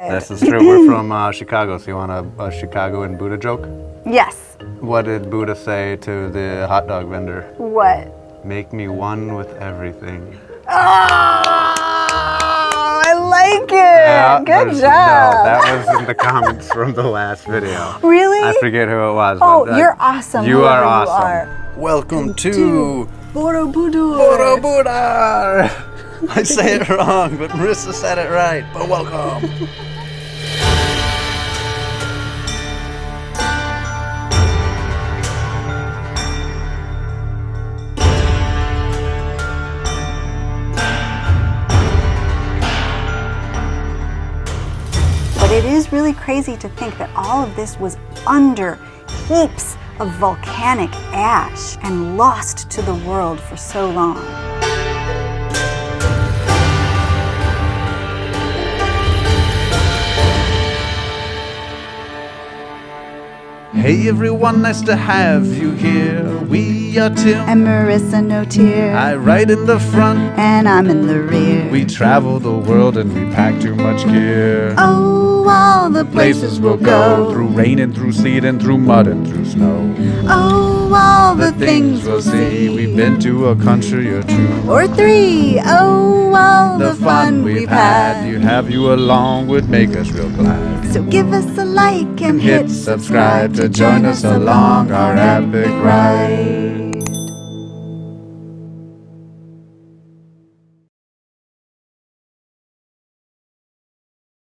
This is true. We're from Chicago, so you want a Chicagoan Buddha joke? Yes. What did Buddha say to the hot dog vendor? What? Make me one with everything. Oh, I like it. Yeah, Good job. No, that was in the comments from the last video. Really? I forget who it was. Oh, but, you're awesome. You are whoever awesome. You are. Welcome to Borobudur. Borobudur. I say it wrong, but Marissa said it right. But welcome. But it is really crazy to think that all of this was under heaps of volcanic ash and lost to the world for so long. Hey everyone, nice to have you here. We are Tim And Marissa No Tear. I ride in the front, And I'm in the rear. we travel the world and we pack too much gear. Oh, all the places we'll go. through rain and through sleet and through mud and through snow. Oh, all the things we'll see. We've been to a country or two. Or three. Oh, all the fun we've had. You have you along would make us real glad. So give us a like and Hit subscribe to join us along our epic ride.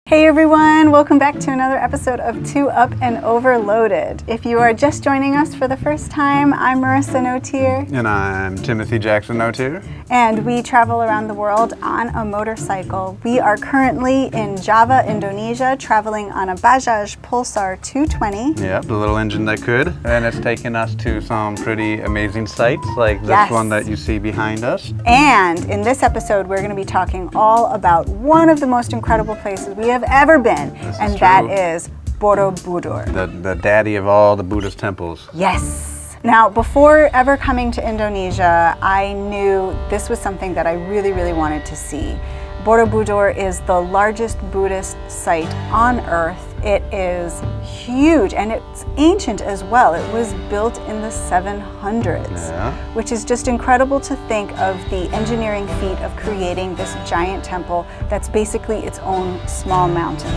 Hey everyone, welcome back to another episode of Two Up and Overloaded. If you are just joining us for the first time, I'm Marissa No Tear, And I'm Timothy Jackson Notier. and we travel around the world on a motorcycle. We are currently in Java, Indonesia, traveling on a Bajaj Pulsar 220. Yep, the little engine that could. And it's taken us to some pretty amazing sites like this Yes. one that you see behind us. And in this episode, we're going to be talking all about one of the most incredible places we have ever been, This is and that true. is Borobudur. The daddy of all the Buddhist temples. Yes. Now, before ever coming to Indonesia, I knew this was something that I really, really wanted to see. Borobudur is the largest Buddhist site on earth. It is huge and it's ancient as well. It was built in the 700s, Yeah. which is just incredible to think of the engineering feat of creating this giant temple that's basically its own small mountain.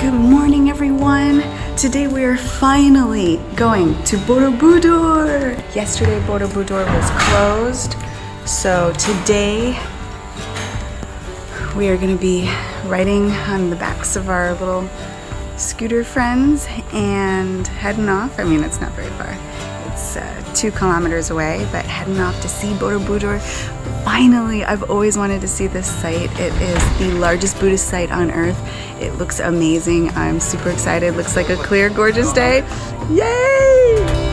Good morning, everyone. Today we are finally going to Borobudur. Yesterday Borobudur was closed, so today we are going to be riding on the backs of our little scooter friends and heading off. I mean, it's not very far. It's 2 kilometers away, but heading off to see Borobudur. Finally, I've always wanted to see this site. It is the largest Buddhist site on earth. It looks amazing. I'm super excited. Looks like a clear, gorgeous day. Yay!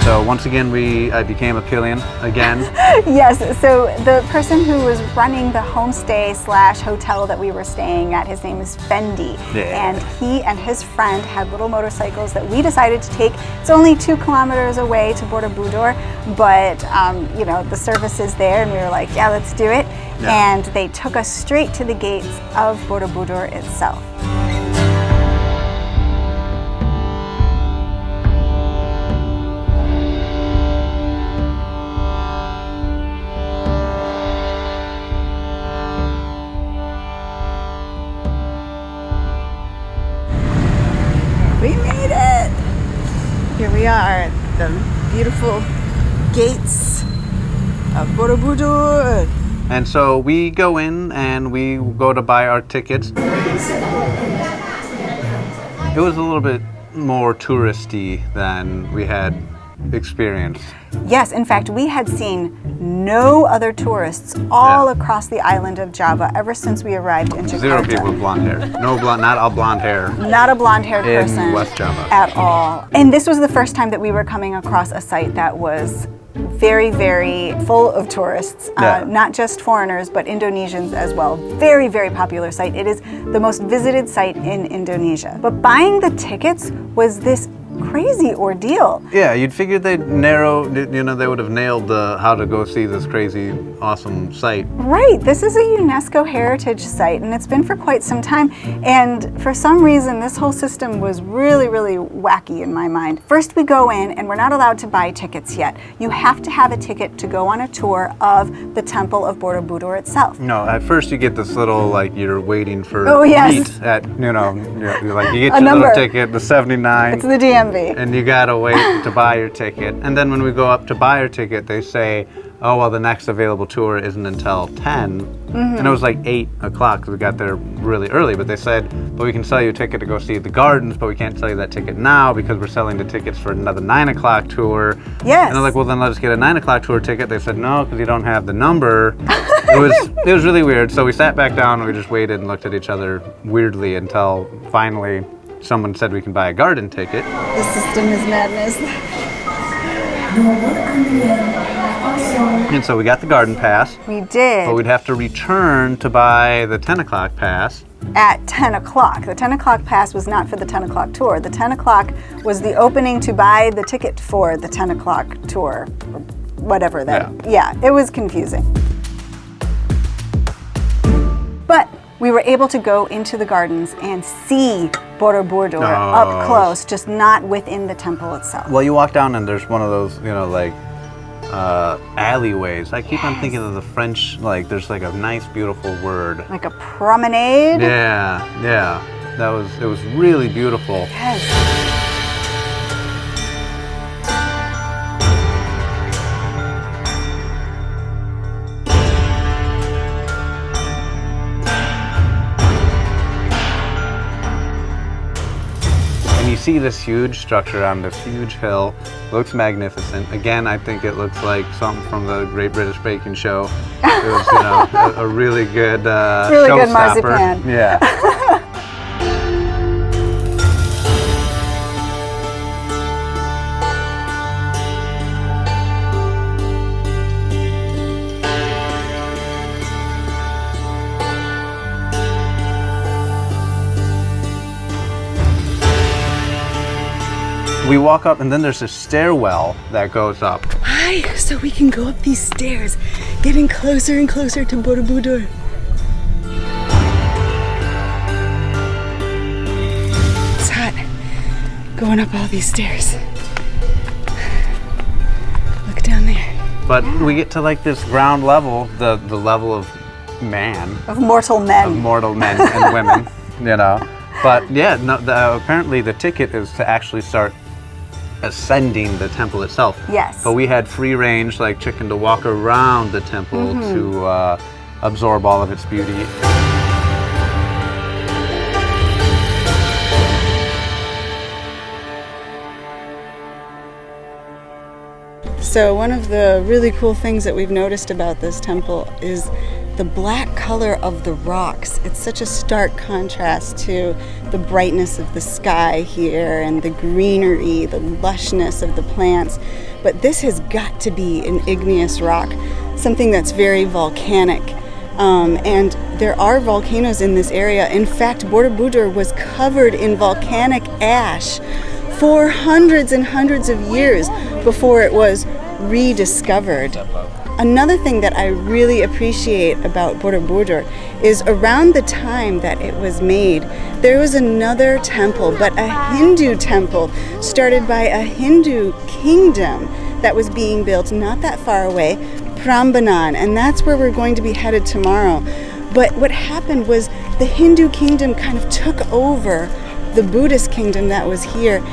So once again, I became a pillion again. Yes, so the person who was running the homestay / hotel that we were staying at, his name is Fendi. Yeah. And he and his friend had little motorcycles that we decided to take. It's only 2 kilometers away to Borobudur, but you know, the service is there and we were like, yeah, let's do it. Yeah. And they took us straight to the gates of Borobudur itself. We made it! Here we are at the beautiful gates of Borobudur. And so we go in and we go to buy our tickets. It was a little bit more touristy than we had experienced. Yes, in fact, we had seen no other tourists all across the island of Java ever since we arrived in Jakarta. 0 people with blonde hair. No blonde, not all blonde hair. Not a blonde-haired person in West Java at all. And this was the first time that we were coming across a site that was very, very full of tourists, not just foreigners, but Indonesians as well. Very, very popular site. It is the most visited site in Indonesia. But buying the tickets was this crazy ordeal. Yeah, you'd figure they'd they would have nailed the how to go see this crazy, awesome site. Right, this is a UNESCO heritage site, and it's been for quite some time. And for some reason, this whole system was really, really wacky in my mind. First, we go in, and we're not allowed to buy tickets yet. You have to have a ticket to go on a tour of the temple of Borobudur itself. No, at first you get this little, like, you're waiting for yes. meet at, you get your number. little ticket, the 79. It's the DMV. And you gotta wait to buy your ticket. And then when we go up to buy your ticket, they say, oh, well, the next available tour isn't until 10. And it was like 8 o'clock because we got there really early. But they said, but we can sell you a ticket to go see the gardens, but we can't sell you that ticket now because we're selling the tickets for another 9 o'clock tour. Yes. And I'm like, well, then let us get a 9 o'clock tour ticket. They said, no, because you don't have the number. It was really weird. So we sat back down and we just waited and looked at each other weirdly until finally someone said we can buy a garden ticket. The system is madness. And so we got the garden pass. We did. But we'd have to return to buy the 10 o'clock pass. At 10 o'clock. The 10 o'clock pass was not for the 10 o'clock tour. The 10 o'clock was the opening to buy the ticket for the 10 o'clock tour. Or whatever that. Yeah, it was confusing. But we were able to go into the gardens and see Borobudur up close, just not within the temple itself. Well, you walk down and there's one of those, alleyways. I keep on thinking of the French, there's like a nice, beautiful word. Like a promenade? Yeah. It was really beautiful. Yes. You see this huge structure on this huge hill. Looks magnificent. Again, I think it looks like something from the Great British Baking Show. It was, a really good really good marzipan. Yeah. We walk up and then there's a stairwell that goes up. Hi, so we can go up these stairs, getting closer and closer to Borobudur. It's hot, going up all these stairs. Look down there. But we get to this ground level, the level of man. Of mortal men. Of mortal men and women, But yeah, apparently the ticket is to actually start ascending the temple itself. Yes. But we had free range, like chicken, to walk around the temple to absorb all of its beauty. So one of the really cool things that we've noticed about this temple is the black color of the rocks. It's such a stark contrast to the brightness of the sky here and the greenery, the lushness of the plants. But this has got to be an igneous rock, something that's very volcanic. And there are volcanoes in this area. In fact, Borobudur was covered in volcanic ash for hundreds and hundreds of years before it was rediscovered. Another thing that I really appreciate about Borobudur is around the time that it was made, there was another temple, but a Hindu temple started by a Hindu kingdom that was being built not that far away, Prambanan, and that's where we're going to be headed tomorrow. But what happened was the Hindu kingdom kind of took over the Buddhist kingdom that was here,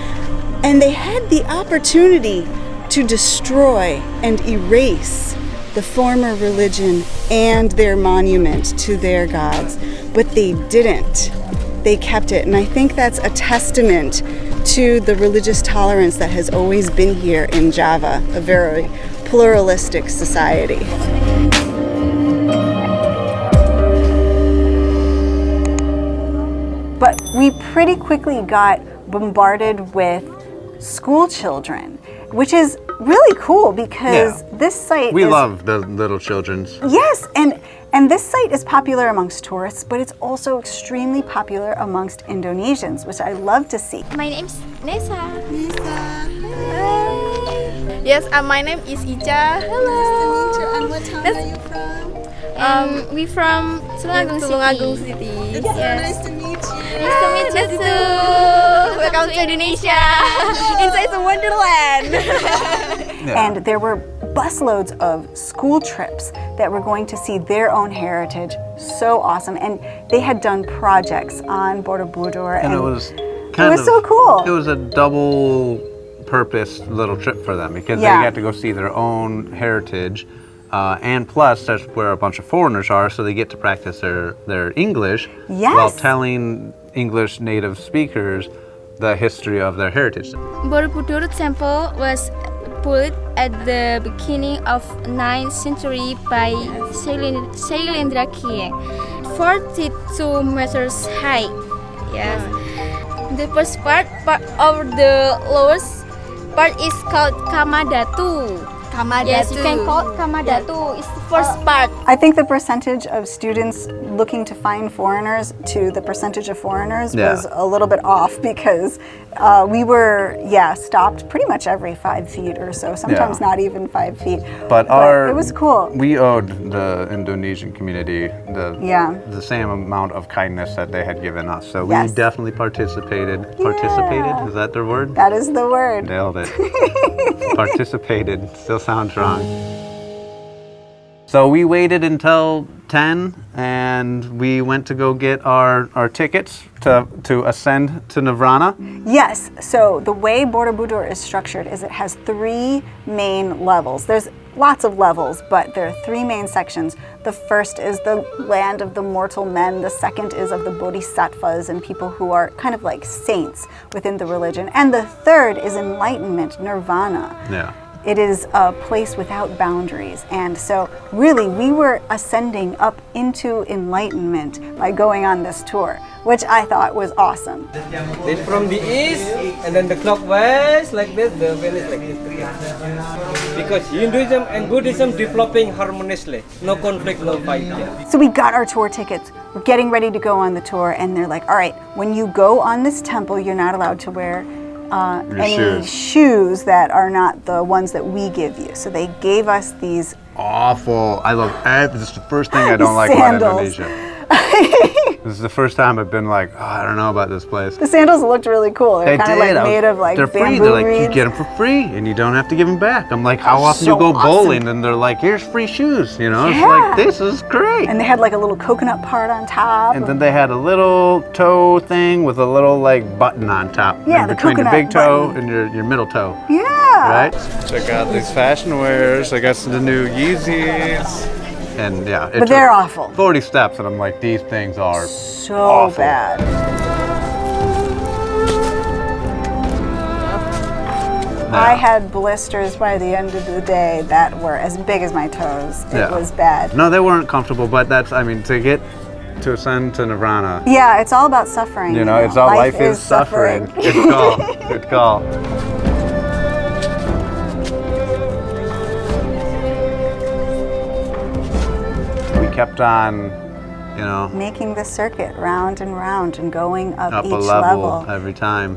and they had the opportunity to destroy and erase the former religion and their monument to their gods, but they didn't. They kept it, and I think that's a testament to the religious tolerance that has always been here in Java, a very pluralistic society. But we pretty quickly got bombarded with school children, which is really cool because this site We love the little children's. Yes, and this site is popular amongst tourists, but it's also extremely popular amongst Indonesians, which I love to see. My name is Nesa. Hi. Yes, my name is Ica. Hello. Nice to meet you. And what town are you from? We from Tulungagung City. It's so nice to meet you. Nice to meet you too. Welcome to Indonesia. Inside the Wonderland. And there were busloads of school trips that were going to see their own heritage. So awesome. And they had done projects on Borobudur. And it was so cool. It was a double purpose little trip for them because they got to go see their own heritage. And plus, that's where a bunch of foreigners are, so they get to practice their English while telling English native speakers the history of their heritage. Borobudur temple was built at the beginning of 9th century by Shailendra King, 42 meters high. Yes. The first part of the lowest part is called Kamadatu. Yes, you can call it Kamadatu. It's the first part. I think the percentage of students looking to find foreigners to the percentage of foreigners was a little bit off because we were, stopped pretty much every 5 feet or so, sometimes not even 5 feet. But it was cool. We owed the Indonesian community the same amount of kindness that they had given us. So we definitely participated. Participated? Is that their word? That is the word. Nailed it. Participated. Still sounds wrong. So we waited until 10 and we went to go get our tickets to ascend to nirvana. Yes, so the way Borobudur is structured is it has 3 main levels. There's lots of levels, but there are 3 main sections. The first is the land of the mortal men. The second is of the bodhisattvas and people who are kind of like saints within the religion. And the third is enlightenment, nirvana. Yeah. It is a place without boundaries. And so really we were ascending up into enlightenment by going on this tour, which I thought was awesome. It's from the east and then the clockwise like this, the valley is like this. Because Hinduism and Buddhism developing harmoniously, no conflict, no fight. So we got our tour tickets, we're getting ready to go on the tour, and they're like, all right, when you go on this temple, you're not allowed to wear any shoes that are not the ones that we give you. So they gave us these awful. This is the first thing I don't like about Indonesia. This is the first time I've been like, I don't know about this place. The sandals looked really cool. They're kind of like made of like they're free. bamboo They're like, reeds. you get them for free and you don't have to give them back. I'm like, how often do you go bowling? And they're like, here's free shoes. You know, it's like, this is great. And they had like a little coconut part on top. And then they had a little toe thing with a little like button on top. Yeah, in the between the coconut big toe button. and your middle toe. Yeah. Right? Check out these fashion wears. I got the new Yeezys. And but they're awful. 40 steps, and I'm like, these things are so awful. bad. I had blisters by the end of the day that were as big as my toes. It was bad. No, they weren't comfortable, but to ascend to nirvana. Yeah, it's all about suffering. You know, it's all life is suffering. Good call. Good call. Kept on, making the circuit round and round and going up each a level every time.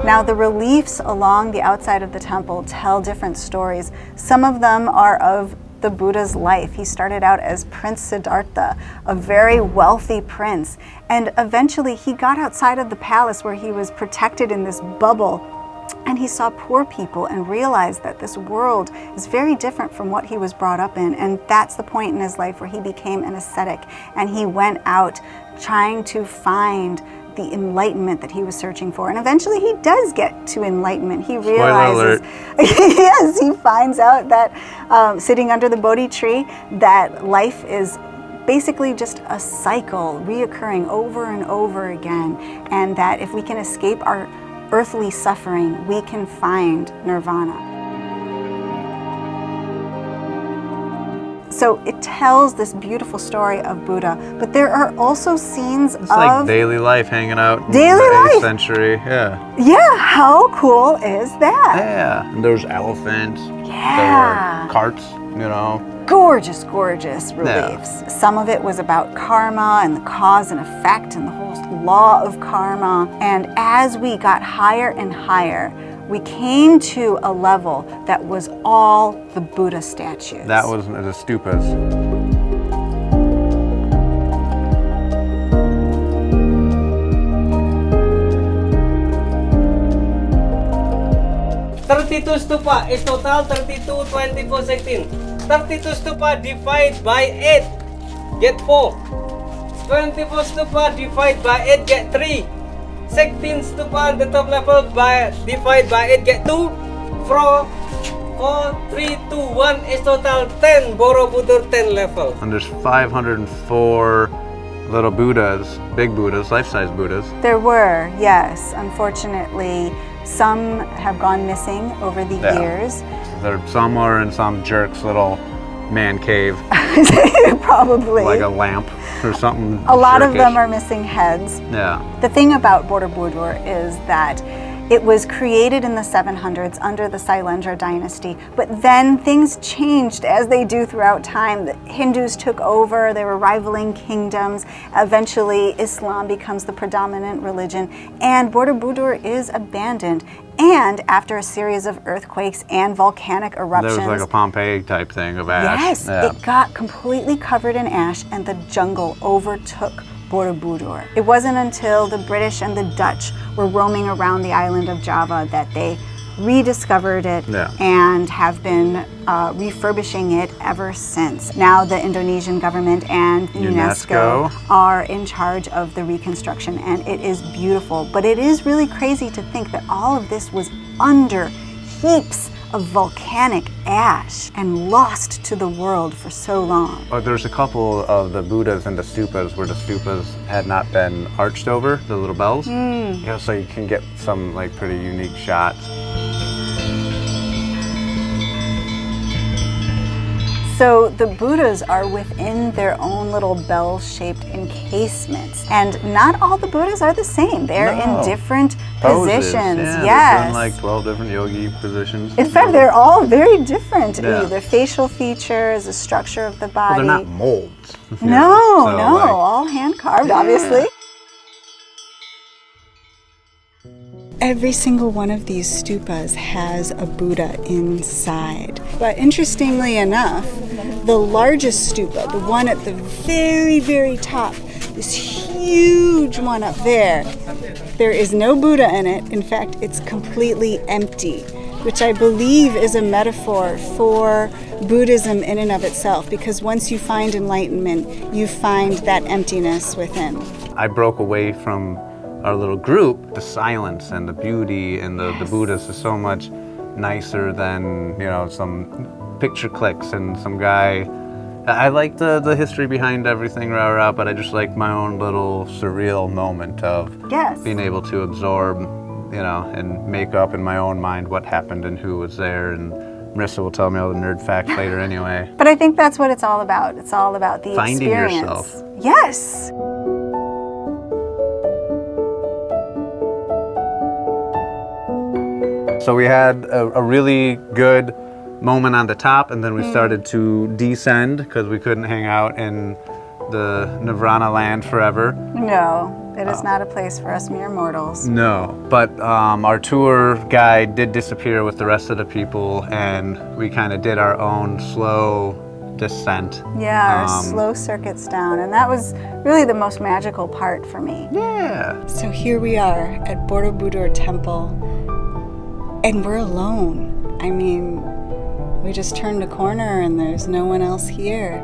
Now the reliefs along the outside of the temple tell different stories. Some of them are of the Buddha's life. He started out as Prince Siddhartha, a very wealthy prince, and eventually he got outside of the palace where he was protected in this bubble. And he saw poor people and realized that this world is very different from what he was brought up in. And that's the point in his life where he became an ascetic. And he went out trying to find the enlightenment that he was searching for. And eventually he does get to enlightenment. He realizes, yes, he finds out that sitting under the Bodhi tree, that life is basically just a cycle reoccurring over and over again, and that if we can escape our earthly suffering, we can find nirvana. So it tells this beautiful story of Buddha, but there are also scenes It's like daily life, hanging out in the 8th century. Yeah. Yeah, how cool is that? Yeah. And there's elephants. Yeah. There were carts, you know. Gorgeous, gorgeous reliefs. Yeah. Some of it was about karma and the cause and effect and the whole law of karma. And as we got higher and higher, we came to a level that was all the Buddha statues. That was the stupas. Stupa is total 32, 24, 16. 32 stupa divided by 8, get 4. 24 stupa divided by 8, get 3. 16 stupa on the top level divided by 8, get 2. 4, 3, 2, 1 is total 10 Borobudur 10 level. And there's 504 little Buddhas, big Buddhas, life-size Buddhas. There were, yes. Unfortunately, some have gone missing over the years. Some are in some jerk's little man cave. Probably. Like a lamp or something. A lot of them are missing heads. Yeah. The thing about Borobudur is that it was created in the 700s under the Sailendra dynasty, but then things changed as they do throughout time. The Hindus took over, they were rivaling kingdoms. Eventually, Islam becomes the predominant religion, and Borobudur is abandoned. And after a series of earthquakes and volcanic eruptions... There was like a Pompeii type thing of ash. Yes, it got completely covered in ash, and the jungle overtook Borobudur. It wasn't until the British and the Dutch were roaming around the island of Java that they rediscovered it and have been refurbishing it ever since. Now the Indonesian government and UNESCO are in charge of the reconstruction, and it is beautiful. But it is really crazy to think that all of this was under heaps of volcanic ash and lost to the world for so long. There's a couple of the Buddhas and the stupas where the stupas had not been arched over, the little bells. Yeah, so you can get some like pretty unique shots. So the Buddhas are within their own little bell-shaped encasements. And not all the Buddhas are the same. They're in different positions. Yeah, yes. In like 12 different yogi positions. In fact, they're all very different. Their facial features, the structure of the body. Well, they're not molds. No, all hand-carved, obviously. Every single one of these stupas has a Buddha inside. But interestingly enough, the largest stupa, the one at the very, very top, this huge one up there is no Buddha in it. In fact, it's completely empty, which I believe is a metaphor for Buddhism in and of itself, because once you find enlightenment, you find that emptiness within. I broke away from our little group. The silence and the beauty and the Buddhas is so much nicer than, you know, some picture clicks and some guy. I like the history behind everything, but I just like my own little surreal moment of being able to absorb, you know, and make up in my own mind what happened and who was there. And Marissa will tell me all the nerd facts later anyway. But I think that's what it's all about. It's all about the finding experience. Yourself. Yes. So we had a really good moment on the top, and then we started to descend because we couldn't hang out in the nirvana land forever. No, it is not a place for us mere mortals. No, but our tour guide did disappear with the rest of the people, and we kind of did our own slow descent. Yeah, our slow circuits down, and that was really the most magical part for me. Yeah. So here we are at Borobudur Temple, and we're alone. I mean, we just turned a corner and there's no one else here.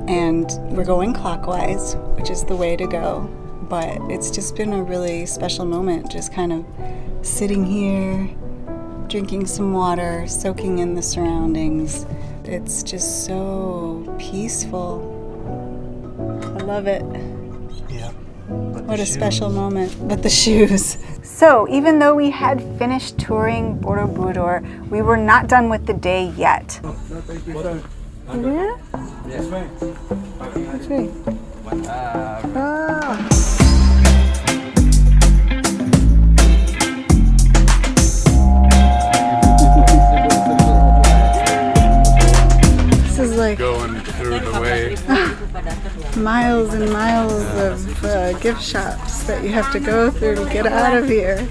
And we're going clockwise, which is the way to go. But it's just been a really special moment, just kind of sitting here, drinking some water, soaking in the surroundings. It's just so peaceful. love it. Yeah. What a special moment. But the shoes. So, even though we had finished touring Borobudur, we were not done with the day yet. Yeah? That's right. Ah. This is like Going through the way. miles and miles of gift shops that you have to go through to get out of here.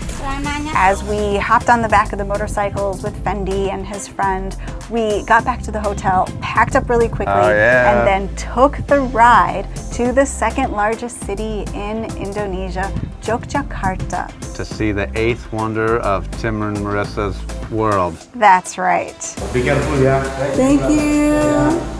As we hopped on the back of the motorcycles with Fendi and his friend, we got back to the hotel, packed up really quickly, and then took the ride to the second largest city in Indonesia, Yogyakarta. To see the 8th wonder of Tim and Marissa's world. That's right. Be careful, yeah. Thank you.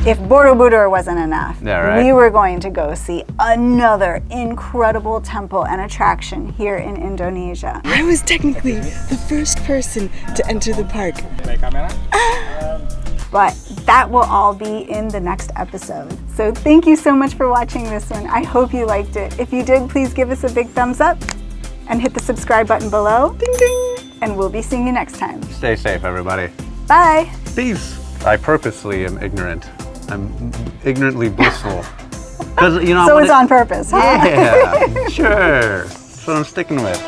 If Borobudur wasn't enough, we were going to go see another incredible temple and attraction here in Indonesia. I was technically the first person to enter the park. But that will all be in the next episode. So thank you so much for watching this one. I hope you liked it. If you did, please give us a big thumbs up and hit the subscribe button below. Ding ding! And we'll be seeing you next time. Stay safe, everybody. Bye! Peace. I purposely am ignorant. I'm ignorantly blissful. 'Cause, you know, So it's on purpose, huh? Yeah, sure. That's what I'm sticking with.